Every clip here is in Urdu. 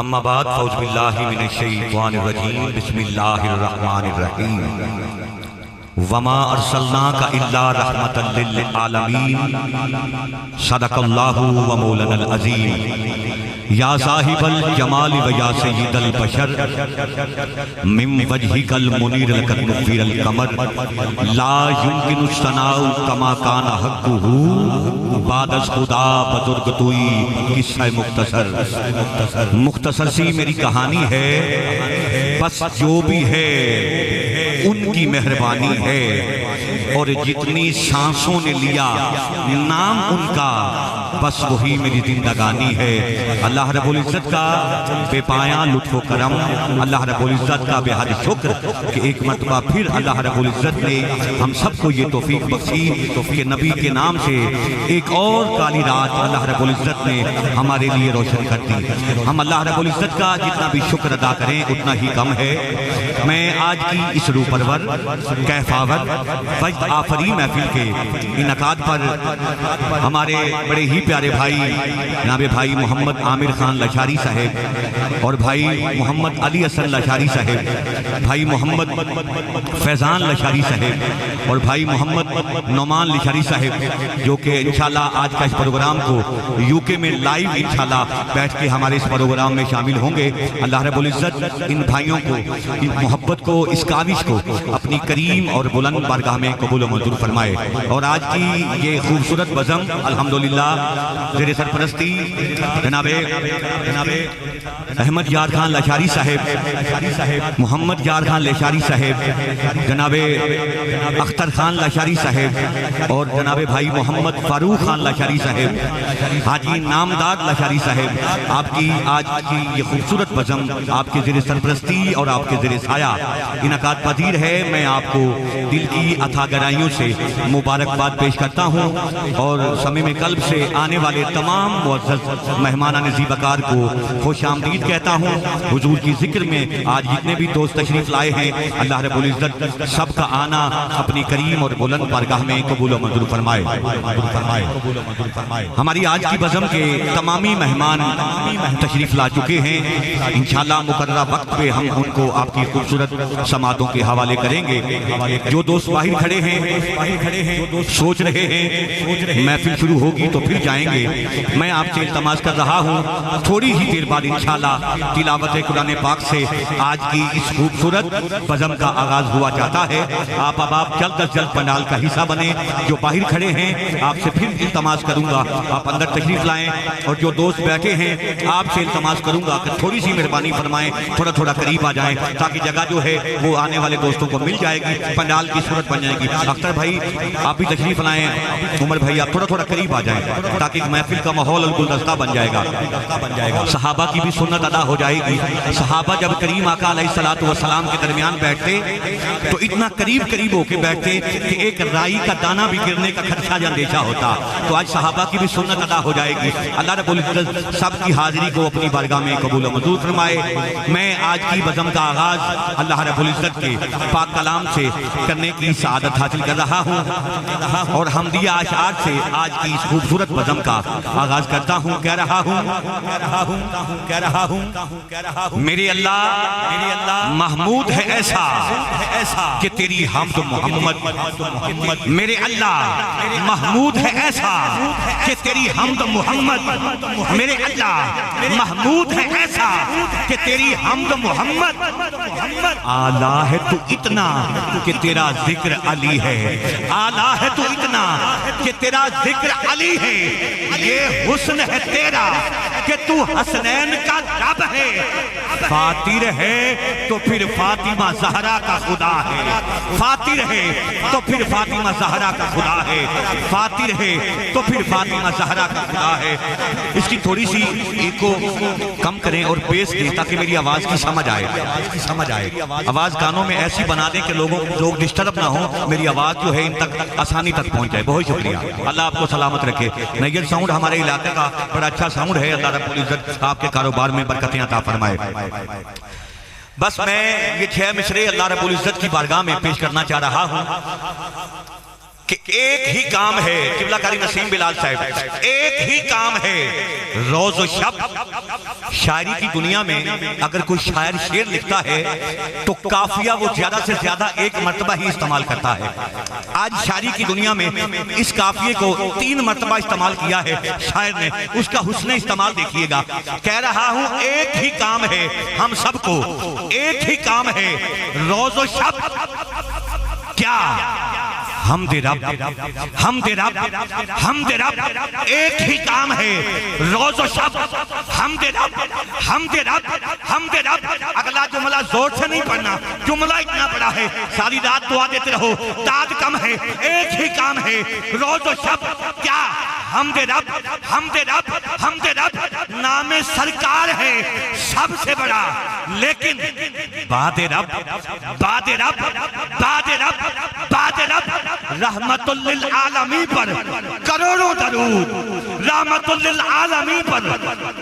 اما بعد فاعوذ باللہ من الشیطان الرجیم بسم اللہ الرحمن الرحیم وما ارسلناک الا رحمتا للعالمین صدق اللہ و مولانا العظیم یا صاحب الجمال و یا سید البشر من وجہک المنیر لقد نفیر القمر لا یمکن الثناء کما کان حقہ بعد از خدا بزرگ توئی قصہ مختصر سی میری کہانی ہے، بس جو بھی ہے ان کی مہربانی ہے، اور جتنی سانسوں نے لیا نام ان کا بس وہی میری زندگانی ہے۔ اللہ رب العزت کا بے پایاں لطف و کرم، اللہ رب العزت کا بے حد شکر کہ ایک مرتبہ پھر اللہ رب العزت نے ہم سب کو یہ توفیق بخشی کہ نبی کے نام سے ایک اور کالی رات اللہ رب العزت نے ہمارے لیے روشن کر دی۔ ہم اللہ رب العزت کا جتنا بھی شکر ادا کریں اتنا ہی کم ہے۔ میں آج کی اس روح پرور کیف آور وجد آفری محفل کے انعقاد پر ہمارے بڑے ہی پیارے بھائی جناب بھائی محمد عامر خان لشاری صاحب اور بھائی محمد علی حسن لشاری صاحب، بھائی محمد فیضان لشاری صاحب اور بھائی محمد نعمان لشاری صاحب، جو کہ انشاءاللہ آج کا اس پروگرام کو یوکے میں لائیو انشاءاللہ بیٹھ کے ہمارے اس پروگرام میں شامل ہوں گے۔ اللہ رب العزت ان بھائیوں کو، ان محبت کو، اس کاوش کو اپنی کریم اور بلند بارگاہ میں قبول و منظور فرمائے۔ اور آج کی یہ خوبصورت بزم الحمدللہ زیر سرپرستی جناب احمد یار خان لشاری صاحب، محمد یار خان لشاری صاحب، جناب اختر خان لشاری صاحب اور جناب بھائی محمد فاروق خان لشاری صاحب، حاجی نامداد لشاری صاحب، آپ کی آج کی یہ خوبصورت بزم آپ کے زیر سرپرستی اور آپ کے زیر سایہ انعقاد پذیر ہے۔ میں آپ کو دل کی اتھا گہرائیوں سے مبارکباد پیش کرتا ہوں اور صمیم قلب سے آنے والے تمام معزز مہمانان زیبکار کو خوش آمدید کہتا ہوں۔ حضور کی ذکر میں آج جتنے بھی دوست تشریف لائے ہیں اللہ رب العزت سب کا آنا اپنی کریم اور بلند بارگاہ میں قبول و منظور فرمائے۔ ہماری آج کی بزم کے تمامی مہمان تشریف لا چکے ہیں، انشاءاللہ مقررہ وقت پہ ہم ان کو آپ کی خوبصورت سماعتوں کے حوالے کریں گے۔ جو دوست باہر کھڑے ہیں سوچ رہے ہیں محفل شروع ہوگی تو پھر جائیں گے، میں آپ سے التماس کر رہا ہوں تھوڑی ہی دیر بعد انشاءاللہ تلاوت قرآن پاک سے آج کی اس خوبصورت بزم کا آغاز ہوا چاہتا ہے۔ آپ جلد از جلد پنڈال کا حصہ بنیں۔ جو باہر کھڑے ہیں آپ سے پھر التماس کروں گا آپ اندر تشریف لائیں، اور جو دوست بیٹھے ہیں آپ سے التماس کروں گا کہ تھوڑی سی مہربانی فرمائیں، تھوڑا قریب آ جائیں تاکہ جگہ جو ہے وہ آنے والے دوستوں کو مل جائے گی، پنڈال کی صورت بن جائے گی۔ اختر بھائی آپ بھی تشریف لائیں، عمر بھائی آپ تھوڑا قریب آ جائیں تاکہ محفل کا ماحول الگلدستہ بن جائے گا۔ صحابہ کی بھی سنت ادا ہو جائے گی۔ صحابہ جب کریم آقا علیہ السلام کے درمیان بیٹھتے تو اتنا قریب ہو کے بیٹھتے کہ ایک رائی کا دانہ بھی گرنے کا خدشہ یا اندیشہ ہوتا۔ تو آج صحابہ کی بھی سنت ادا ہو جائے گی۔ اللہ رب العزت سب کی حاضری کو اپنی بارگاہ میں قبول و منظور فرمائے۔ میں آج کی بزم کا آغاز اللہ رب العزت کے پاک کلام سے کرنے کی سعادت حاصل کر رہا ہوں اور حمدیہ اشعار سے آج کی اس خوبصورت بزم کا آغاز کرتا ہوں۔ کہہ رہا ہوں میرے اللہ محمود ہے ایسا کہ تیری حمد محمد، میرے اللہ محمود ہے ایسا کہ تیری حمد محمد، میرے اللہ محمود ہے ایسا کہ تیری حمد محمد، اعلیٰ ہے تو اتنا کہ تیرا ذکر علی ہے، اعلیٰ ہے تو اتنا کہ تیرا ذکر علی ہے، یہ حسن ہے تیرا کہ تو حسنین کا رب ہے، فاتر ہے تو پھر فاطمہ زہرا کا خدا ہے، فاتر ہے تو پھر فاطمہ زہرا کا خدا ہے، فاتر ہے تو پھر فاطمہ زہرا کا خدا ہے۔ اس کی تھوڑی سی ایکو کم کریں اور بیس دیں تاکہ میری آواز کی سمجھ آئے۔ آواز کانوں میں ایسی بنا دیں کہ لوگ ڈسٹرب نہ ہوں، میری آواز جو ہے ان تک آسانی تک پہنچ جائے۔ بہت شکریہ، اللہ آپ کو سلامت رکھے۔ نیجر ساؤنڈ ہمارے علاقے کا بڑا اچھا ساؤنڈ ہے، اللہ رب العزت آپ کے کاروبار میں برکتیں عطا فرمائے۔ بس میں یہ 6 مصرے اللہ رب العزت کی بارگاہ میں پیش کرنا چاہ رہا ہوں۔ کہ ایک ہی کام ہے قبلہ کاری نسیم بلال صاحب، ایک ہی کام ہے روز و شب۔ شاعری کی دنیا میں اگر کوئی شاعر شعر لکھتا ہے تو قافیہ وہ زیادہ سے زیادہ ایک مرتبہ ہی استعمال کرتا ہے۔ آج شاعری کی دنیا میں اس قافیے کو 3 مرتبہ استعمال کیا ہے شاعر نے، اس کا حسن استعمال دیکھیے گا۔ کہہ رہا ہوں ایک ہی کام ہے ہم سب کو، ایک ہی کام ہے روز و شب، کیا؟ حمد رب، حمد رب، حمد رب، ایک ہی کام ہے روز و شب، حمد رب، حمد رب، حمد رب۔ اگلا جملہ زور سے نہیں پڑھنا، جملہ اتنا بڑا ہے، ساری رات دعا دیتے رہو، تعداد کم ہے، ایک ہی کام ہے روز و شب، کیا؟ حمد رب، حمد رب، حمد رب۔ نام سرکار ہے سب سے بڑا، لیکن باد رب، باد رب، باد رب، باد رب۔ رحمت للعالمین پر کروڑوں درود، رحمت للعالمین پر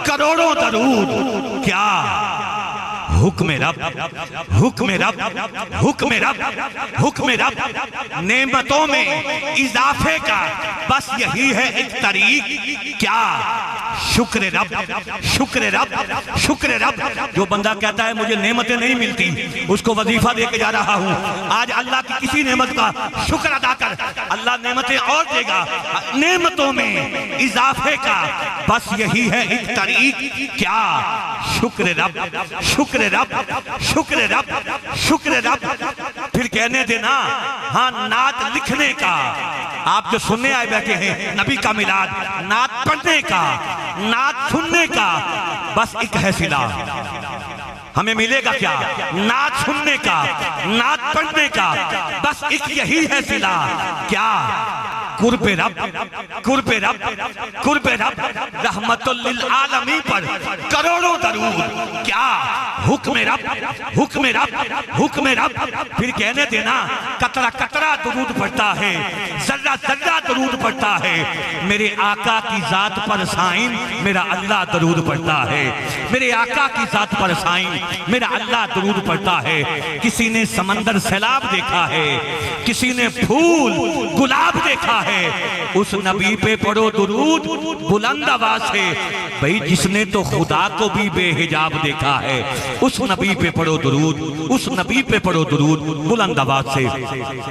کروڑوں درود، کیا؟ حکم رب، حکم رب، حکم رب، حکم رب۔ نعمتوں میں اضافے کا بس یہی ہے ایک طریق، کیا؟ شکر رب، شکر رب، شکر رب۔ جو بندہ کہتا ہے مجھے نعمتیں نہیں ملتی، اس کو وظیفہ دے کے جا رہا ہوں، آج اللہ کی کسی نعمت کا شکر ادا کر، اللہ نعمتیں اور دے گا۔ نعمتوں میں اضافے کا بس یہی ہے ایک طریق، کیا؟ شکر رب، شکر رب، شکر رب، شکر رب۔ پھر کہنے دینا ہاں نعت لکھنے کا، آپ جو سننے آئے بیٹھے ہیں نبی کا میلاد، نعت پڑھنے کا، نعت سننے کا بس ایک ہے صلہ، ہمیں ملے گا کیا؟ نعت سننے کا، نعت پڑھنے کا بس ایک یہی ہے صلہ، کیا؟ قرب رب، قرب رب، قرب رب۔ رحمت للعالمین پر کروڑوں درود، کیا؟ حکم رب، حکم رب، حکم رب۔ پھر کہنے دینا قطرہ قطرہ درود پڑھتا ہے، ذرہ ذرہ درود پڑھتا ہے، میرے آقا کی ذات پر سائن میرا اللہ درود پڑھتا ہے، میرے آقا کی ذات پر سائن میرا اللہ درود پڑھتا ہے۔ کسی نے سمندر سیلاب دیکھا ہے، کسی نے پھول گلاب دیکھا ہے، اس نبی پہ پڑھو درود بلند آواز سے، بھئی جس نے تو خدا کو بھی بے حجاب دیکھا ہے، اس نبی پہ پڑھو درود، اس نبی پہ پڑھو درود بلند آواز سے،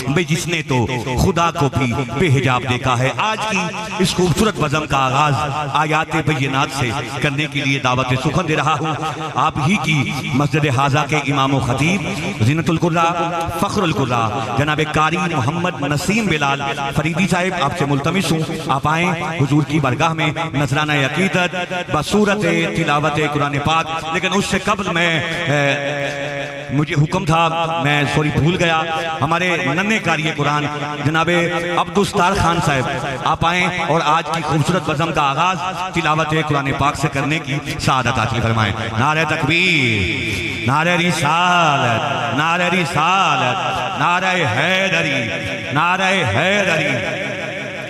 بھئی جس نے تو خدا کو بھی بے حجاب دیکھا ہے۔ آج کی اس خوبصورت بزم کا آغاز آیات بینات سے کرنے کے لیے دعوت سخن دے رہا ہوں۔ آپ ہی کی مسجد حاضہ کے امام و خطیب زینت القرہ فخر القرہ جناب قاری محمد نسیم بلال فریدی صاحب آپ سے ملتمس ہوں آپ آئیں حضور کی بارگاہ میں نذرانہ عقیدت بصورت تلاوت قرآن پاک۔ لیکن اس سے قبل مجھے حکم تھا، میں سوری بھول گیا، ہمارے ننھے قاری قرآن جناب عبدالستار خان صاحب آپ آئیں اور آج کی خوبصورت بزم کا آغاز تلاوت قرآن پاک سے کرنے کی سعادت حاصل فرمائیں۔ نعرہ تکبیر، نعرہ رسالت، نعرہ رسالت، نعرہ حیدری، نعرہ حیدری،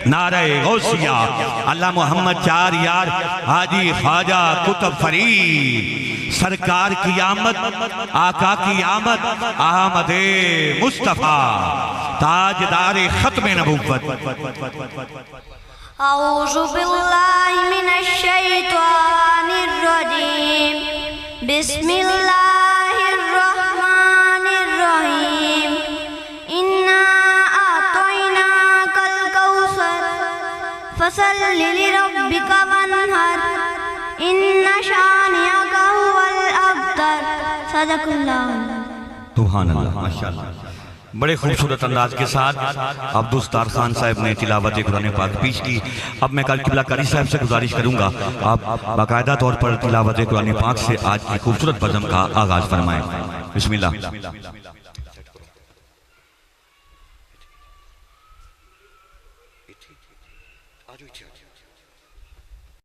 نعرہ غوثیہ، اللہ محمد چار یار حاجی خواجہ قطب فرید، سرکار کی آمد، آقا کی آمد، احمد مصطفیٰ تاجدار ختم نبوت۔ اعوذ باللہ من الشیطان الرجیم، بسم اللہ الرحمن الرحیم، فصل لربک وانحر ان شانئک هو الابتر۔ صدق اللہ۔ سبحان اللہ، ماشاءاللہ۔ بڑے خوبصورت انداز کے ساتھ عبدالستار خان صاحب نے تلاوت قرآن پاک پیش کی۔ اب میں قبلہ قاری صاحب سے گزارش کروں گا آپ باقاعدہ طور پر تلاوت قرآن پاک سے آج کی خوبصورت بزم کا آغاز فرمائیں۔ بسم اللہ۔ آجو